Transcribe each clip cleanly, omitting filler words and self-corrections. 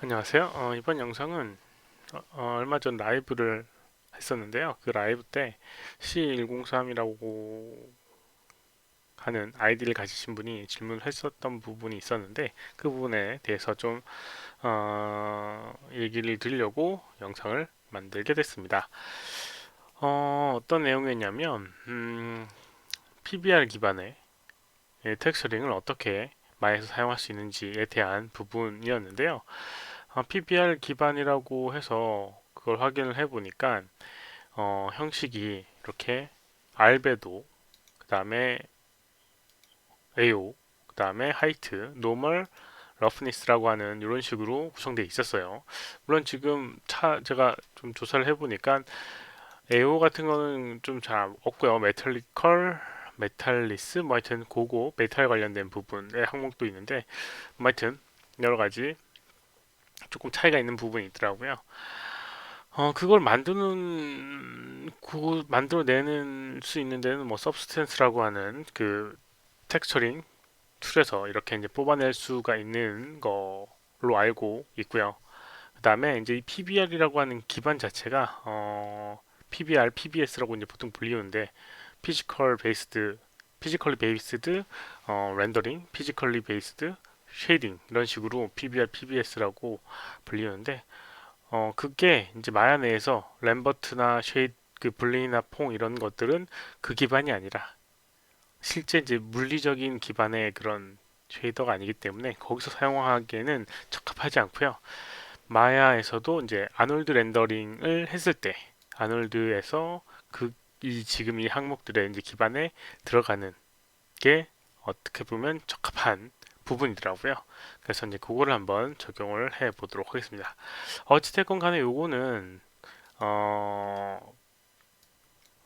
안녕하세요. 이번 영상은 얼마 전 라이브를 했었는데요. 그 라이브 때 C103이라고 하는 아이디를 가지신 분이 질문을 했었던 부분이 있었는데 그 부분에 대해서 좀 얘기를 드리려고 영상을 만들게 됐습니다. 어떤 내용이었냐면 PBR 기반의 텍스처링을 어떻게 마에서 사용할 수 있는지에 대한 부분이었는데요. PBR 기반이라고 해서 그걸 확인을 해보니까 형식이 이렇게 알베도, 그 다음에 AO, 그 다음에 하이트, 노멀, 러프니스라고 하는 이런 식으로 구성되어 있었어요. 물론 지금 제가 좀 조사를 해보니까 AO 같은 거는 좀 잘 없고요. 메탈리컬, 메탈리스, 뭐 하여튼 고고 메탈 관련된 부분의 항목도 있는데 뭐 하여튼 여러 가지 조금 차이가 있는 부분이 있더라고요. 그걸 만들어내는 수 있는 데는 뭐 서브스텐스라고 하는 그 텍스처링 툴에서 이렇게 이제 뽑아낼 수가 있는 걸로 알고 있고요. 그 다음에 이제 이 PBR이라고 하는 기반 자체가 PBR, PBS라고 이제 보통 불리우는데 피지컬리 베이스드 렌더링, 피지컬리 베이스드 쉐이딩 이런 식으로 PBR, PBS라고 불리우는데 그게 이제 마야 내에서 램버트나 쉐이드, 그 블링이나 퐁 이런 것들은 그 기반이 아니라 실제 이제 물리적인 기반의 그런 쉐이더가 아니기 때문에 거기서 사용하기에는 적합하지 않고요. 마야에서도 이제 아놀드 렌더링을 했을 때 아놀드에서 지금 이 항목들의 이제 기반에 들어가는 게 어떻게 보면 적합한 부분이더라고요. 그래서 이제 그거를 한번 적용을 해 보도록 하겠습니다. 어찌됐건 간에 요거는 어,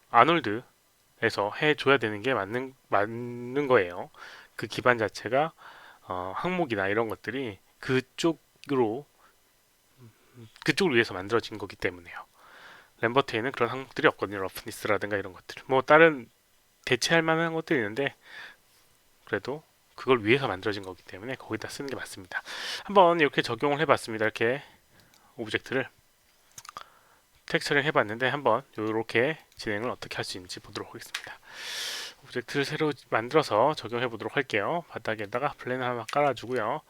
아놀드에서 해줘야 되는 게 맞는 거예요. 그 기반 자체가 항목이나 이런 것들이 그쪽을 위해서 만들어진 거기 때문에요. 램버트에는 그런 항목들이 없거든요. 러프니스라든가 이런 것들. 뭐 다른 대체할 만한 것들이 있는데 그래도 그걸 위해서 만들어진 거기 때문에 거기다 쓰는 게 맞습니다. 한번 이렇게 적용을 해봤습니다. 이렇게 오브젝트를 텍스처링 해봤는데 한번 이렇게 진행을 어떻게 할 수 있는지 보도록 하겠습니다. 오브젝트를 새로 만들어서 적용해 보도록 할게요. 바닥에다가 플랜을 하나 깔아주고요.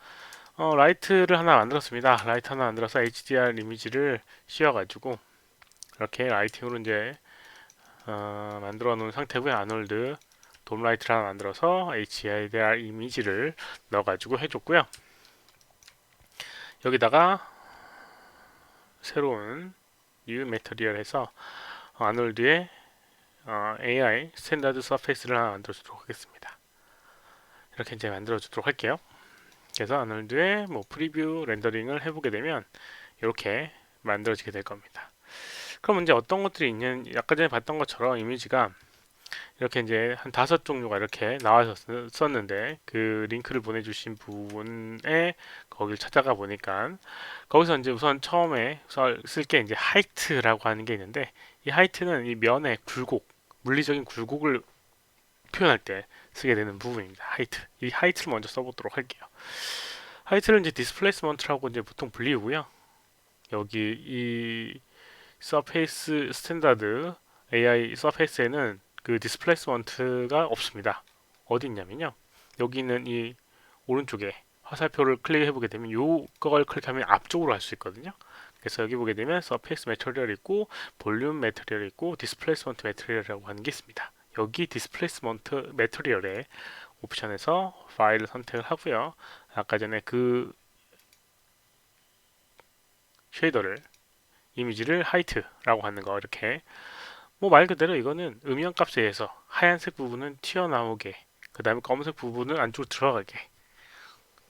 라이트를 하나 만들었습니다. 라이트 하나 만들어서 HDR 이미지를 씌워가지고 이렇게 라이팅으로 이제 만들어 놓은 상태고요. 아놀드 돔라이트를 하나 만들어서 HDR 이미지를 넣어가지고 해줬고요. 여기다가 새로운 뉴 매터리얼 해서 아놀드의 AI 스탠다드 서페이스를 하나 만들어 주도록 하겠습니다. 이렇게 이제 만들어 주도록 할게요. 그래서 아놀드의 뭐 프리뷰 렌더링을 해보게 되면 이렇게 만들어지게 될 겁니다. 그럼 이제 어떤 것들이 있는, 아까 전에 봤던 것처럼 이미지가 이렇게 이제 한 5종류가 이렇게 나와있었는데 그 링크를 보내주신 부분에 거기를 찾아가 보니까 거기서 이제 우선 처음에 쓸 게 이제 하이트라고 하는 게 있는데 이 하이트는 이 면의 굴곡, 물리적인 굴곡을 표현할 때 쓰게 되는 부분입니다. 하이트. 이 하이트를 먼저 써보도록 할게요. 하이트를 이제 디스플레이스먼트라고 이제 보통 불리우고요. 여기 이 서페이스 스탠다드 AI 서페이스에는 그 디스플레이스먼트가 없습니다. 어디 있냐면요. 여기 있는 이 오른쪽에 화살표를 클릭해 보게 되면 요걸 클릭하면 앞쪽으로 갈 수 있거든요. 그래서 여기 보게 되면 서페이스 매터리얼 있고 볼륨 매터리얼 있고 디스플레이스먼트 매터리얼이라고 하는 게 있습니다. 여기 디스플레이스먼트 매터리얼의 옵션에서 파일을 선택을 하고요. 아까 전에 그 쉐이더를 이미지를 하이트라고 하는 거 이렇게 뭐 말 그대로 이거는 음영 값에 의해서 하얀색 부분은 튀어나오게 그 다음에 검은색 부분은 안쪽으로 들어가게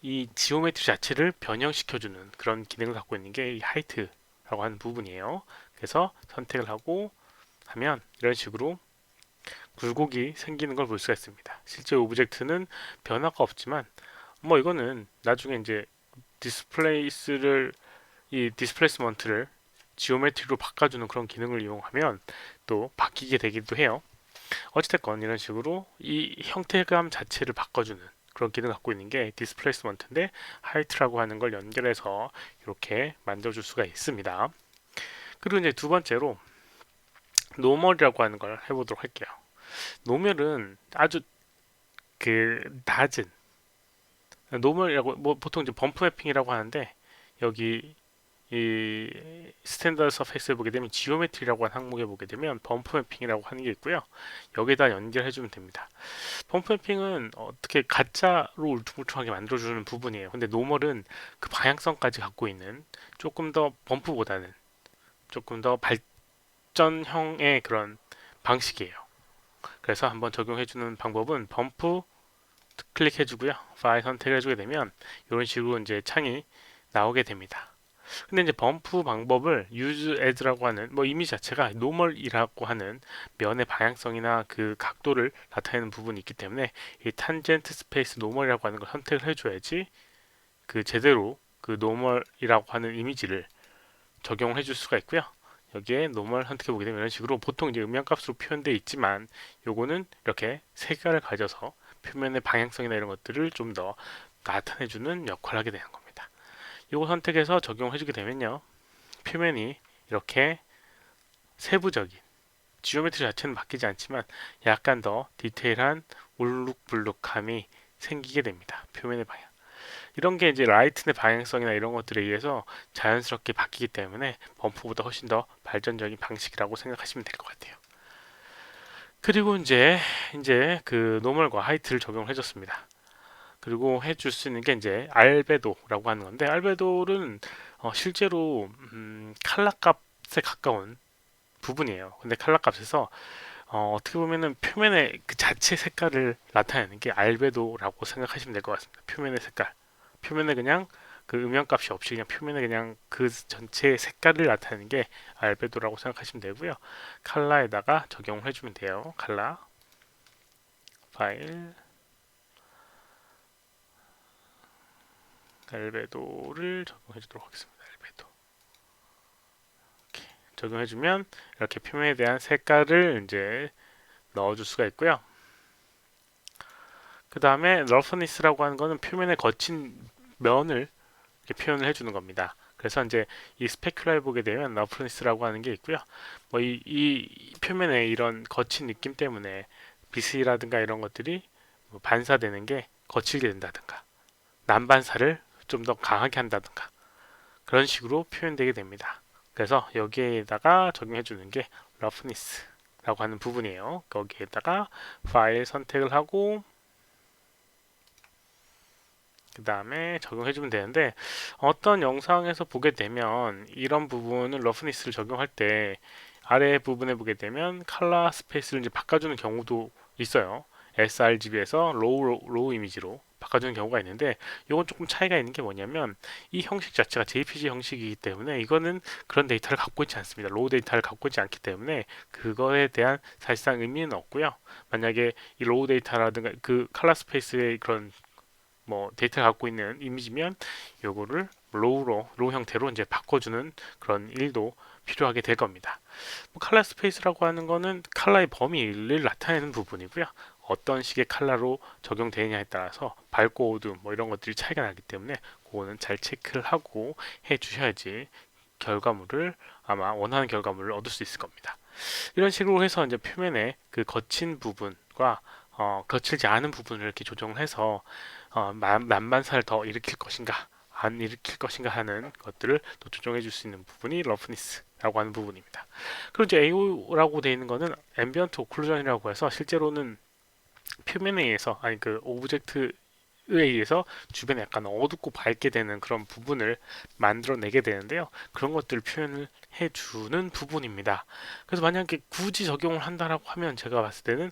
이 지오메트리 자체를 변형시켜주는 그런 기능을 갖고 있는 게 이 하이트라고 하는 부분이에요. 그래서 선택을 하고 하면 이런 식으로 굴곡이 생기는 걸 볼 수가 있습니다. 실제 오브젝트는 변화가 없지만 뭐 이거는 나중에 이제 디스플레이스를 이 디스플레이스먼트를 지오메트리로 바꿔주는 그런 기능을 이용하면 또 바뀌게 되기도 해요. 어찌됐건 이런 식으로 이 형태감 자체를 바꿔주는 그런 기능을 갖고 있는 게 디스플레이스먼트인데 하이트라고 하는 걸 연결해서 이렇게 만들어줄 수가 있습니다. 그리고 이제 두 번째로 노멀이라고 하는 걸 해보도록 할게요. 노멀은 아주 낮은 노멀이라고 뭐 보통 이제 범프 매핑이라고 하는데 여기 이 스탠다드 서페이스에 보게 되면 지오메트리라고 하는 항목에 보게 되면 범프 매핑이라고 하는 게 있고요. 여기에다 연결해 주면 됩니다. 범프 매핑은 어떻게 가짜로 울퉁불퉁하게 만들어주는 부분이에요. 근데 노멀은 그 방향성까지 갖고 있는 조금 더 범프보다는 조금 더 발전형의 그런 방식이에요. 그래서 한번 적용해주는 방법은 범프 클릭해주고요. 파일 선택해주게 되면 이런 식으로 이제 창이 나오게 됩니다. 근데 이제 범프 방법을 use as라고 하는 뭐 이미지 자체가 노멀이라고 하는 면의 방향성이나 그 각도를 나타내는 부분이 있기 때문에 이 탄젠트 스페이스 노멀이라고 하는 걸 선택을 해줘야지 그 제대로 그 노멀이라고 하는 이미지를 적용을 해줄 수가 있고요. 여기에 노멀 선택해 보게 되면 이런 식으로 보통 이제 음영값으로 표현되어 있지만 요거는 이렇게 색깔을 가져서 표면의 방향성이나 이런 것들을 좀 더 나타내주는 역할을 하게 되는 겁니다. 요거 선택해서 적용을 해주게 되면요. 표면이 이렇게 세부적인 지오메트리 자체는 바뀌지 않지만 약간 더 디테일한 울룩불룩함이 생기게 됩니다. 표면의 방향. 이런 게 이제 라이트의 방향성이나 이런 것들에 의해서 자연스럽게 바뀌기 때문에 범프보다 훨씬 더 발전적인 방식이라고 생각하시면 될 것 같아요. 그리고 이제 그 노멀과 하이트를 적용을 해줬습니다. 그리고 해줄 수 있는 게 이제 알베도라고 하는 건데 알베도는 실제로 칼라 값에 가까운 부분이에요. 근데 칼라 값에서 어떻게 보면은 표면의 그 자체 색깔을 나타내는 게 알베도라고 생각하시면 될 것 같습니다. 표면의 색깔. 표면에 그냥 그 음영값이 없이 그냥 표면에 그냥 그 전체의 색깔을 나타내는 게 알베도라고 생각하시면 되고요. 칼라에다가 적용을 해주면 돼요. 칼라 파일 알베도를 적용해 주도록 하겠습니다. 알베도 이렇게 적용해주면 이렇게 표면에 대한 색깔을 이제 넣어줄 수가 있고요. 그 다음에 러프니스라고 하는 거는 표면에 거친 면을 이렇게 표현을 해주는 겁니다. 그래서 이제 이 스페큘라에 보게 되면 러프니스라고 하는 게 있고요. 뭐 이 표면에 이런 거친 느낌 때문에 빛이라든가 이런 것들이 뭐 반사되는 게 거칠게 된다든가 난반사를 좀 더 강하게 한다든가 그런 식으로 표현되게 됩니다. 그래서 여기에다가 적용해 주는 게 러프니스라고 하는 부분이에요. 거기에다가 파일 선택을 하고 그 다음에 적용해주면 되는데 어떤 영상에서 보게 되면 이런 부분을 러프니스를 적용할 때 아래 부분에 보게 되면 컬러 스페이스를 이제 바꿔주는 경우도 있어요. sRGB에서 로우 이미지로 바꿔주는 경우가 있는데 이건 조금 차이가 있는 게 뭐냐면 이 형식 자체가 JPG 형식이기 때문에 이거는 그런 데이터를 갖고 있지 않습니다. 로우 데이터를 갖고 있지 않기 때문에 그거에 대한 사실상 의미는 없고요. 만약에 이 로우 데이터라든가 그 컬러 스페이스의 그런 뭐 데이터를 갖고 있는 이미지면 요거를 로우 형태로 이제 바꿔주는 그런 일도 필요하게 될 겁니다. 뭐 칼라 스페이스라고 하는 거는 칼라의 범위를 나타내는 부분이고요. 어떤 식의 칼라로 적용되느냐에 따라서 밝고 어두움 뭐 이런 것들이 차이가 나기 때문에 그거는 잘 체크를 하고 해 주셔야지 결과물을 아마 원하는 결과물을 얻을 수 있을 겁니다. 이런 식으로 해서 이제 표면의 그 거친 부분과 거칠지 않은 부분을 이렇게 조정을 해서 난반사를 더 일으킬 것인가 안 일으킬 것인가 하는 것들을 또 조정해 줄 수 있는 부분이 러프니스라고 하는 부분입니다. 그리고 이제 AO라고 되어 있는 거는 앰비언트 오클루전이라고 해서 실제로는 표면에 의해서 아니 그 오브젝트에 의해서 주변에 약간 어둡고 밝게 되는 그런 부분을 만들어내게 되는데요. 그런 것들을 표현을 해주는 부분입니다. 그래서 만약에 굳이 적용을 한다라고 하면 제가 봤을 때는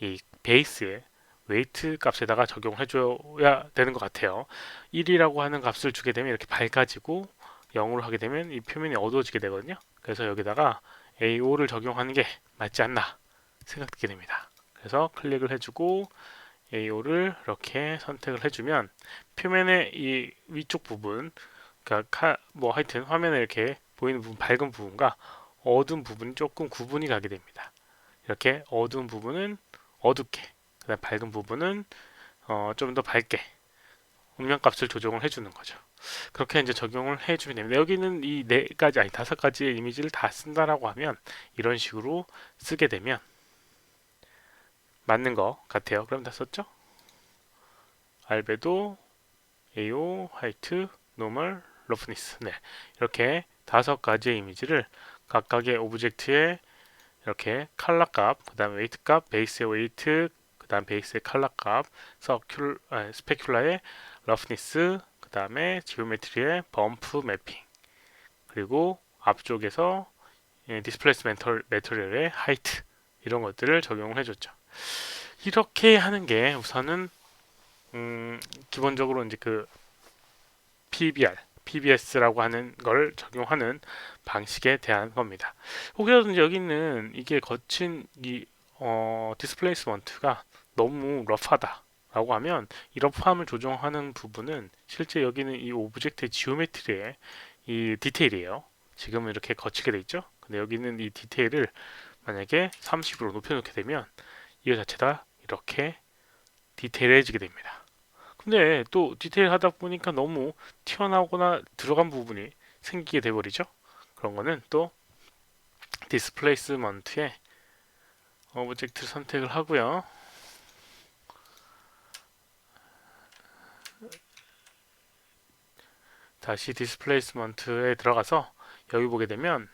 이 베이스에 웨이트 값에다가 적용을 해줘야 되는 것 같아요. 1이라고 하는 값을 주게 되면 이렇게 밝아지고 0으로 하게 되면 이 표면이 어두워지게 되거든요. 그래서 여기다가 AO를 적용하는 게 맞지 않나 생각되게 됩니다. 그래서 클릭을 해주고 AO를 이렇게 선택을 해주면 표면의 이 위쪽 부분, 그러니까 뭐 하여튼 화면에 이렇게 보이는 부분, 밝은 부분과 어두운 부분이 조금 구분이 가게 됩니다. 이렇게 어두운 부분은 어둡게, 그다음 밝은 부분은 좀 더 밝게 음영값을 조정을 해주는 거죠. 그렇게 이제 적용을 해주면 됩니다. 여기는 이 네 가지 아니 다섯 가지의 이미지를 다 쓴다라고 하면 이런 식으로 쓰게 되면 맞는 것 같아요. 그럼 다 썼죠? 알베도, AO, 화이트, 노멀, 러프니스. 네, 이렇게 다섯 가지의 이미지를 각각의 오브젝트에 이렇게 컬러 값, 그 다음에 웨이트 값, 베이스의 웨이트, 그 다음 베이스의 컬러 값, 스페큘라의 러프니스, 그 다음에 지오메트리의 범프 매핑, 그리고 앞쪽에서 디스플레이스 매터리얼의 하이트 이런 것들을 적용을 해줬죠. 이렇게 하는 게 우선은 기본적으로 이제 그 PBR, PBS라고 하는 걸 적용하는 방식에 대한 겁니다. 혹여라도 이제 여기 있는 이게 거친 이 디스플레이스먼트가 너무 러프하다라고 하면 이 러프함을 조정하는 부분은 실제 여기는 이 오브젝트의 지오메트리의 이 디테일이에요. 지금은 이렇게 거치게 돼 있죠. 근데 여기는 이 디테일을 만약에 30으로 높여놓게 되면 이거 자체 다 이렇게 디테일해지게 됩니다. 근데 또 디테일 하다 보니까 너무 튀어나오거나 들어간 부분이 생기게 돼버리죠. 그런 거는 또 디스플레이스먼트에 오브젝트 선택을 하고요. 다시 디스플레이스먼트에 들어가서 여기 보게 되면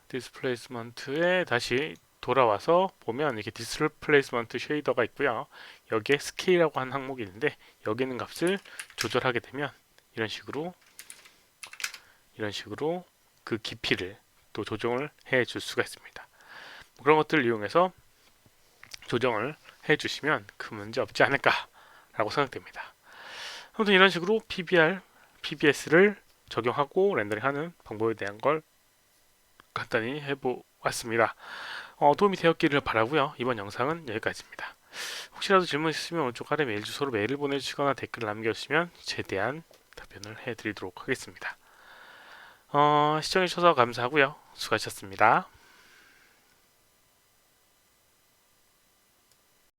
디스플레이스먼트에 다시 돌아와서 보면 이렇게 디스플레이스먼트 쉐이더가 있고요. 여기에 스케일이라고 하는 항목이 있는데 여기 있는 값을 조절하게 되면 이런 식으로 그 깊이를 또 조정을 해 줄 수가 있습니다. 그런 것들을 이용해서 조정을 해 주시면 큰 문제 없지 않을까라고 생각됩니다. 아무튼 이런 식으로 PBR, PBS를 적용하고 렌더링하는 방법에 대한 걸 간단히 해보았습니다. 도움이 되었기를 바라고요. 이번 영상은 여기까지입니다. 혹시라도 질문 있으시면 오른쪽 아래 메일 주소로 메일을 보내주시거나 댓글을 남겨주시면 최대한 답변을 해드리도록 하겠습니다. 시청해주셔서 감사하고요. 수고하셨습니다.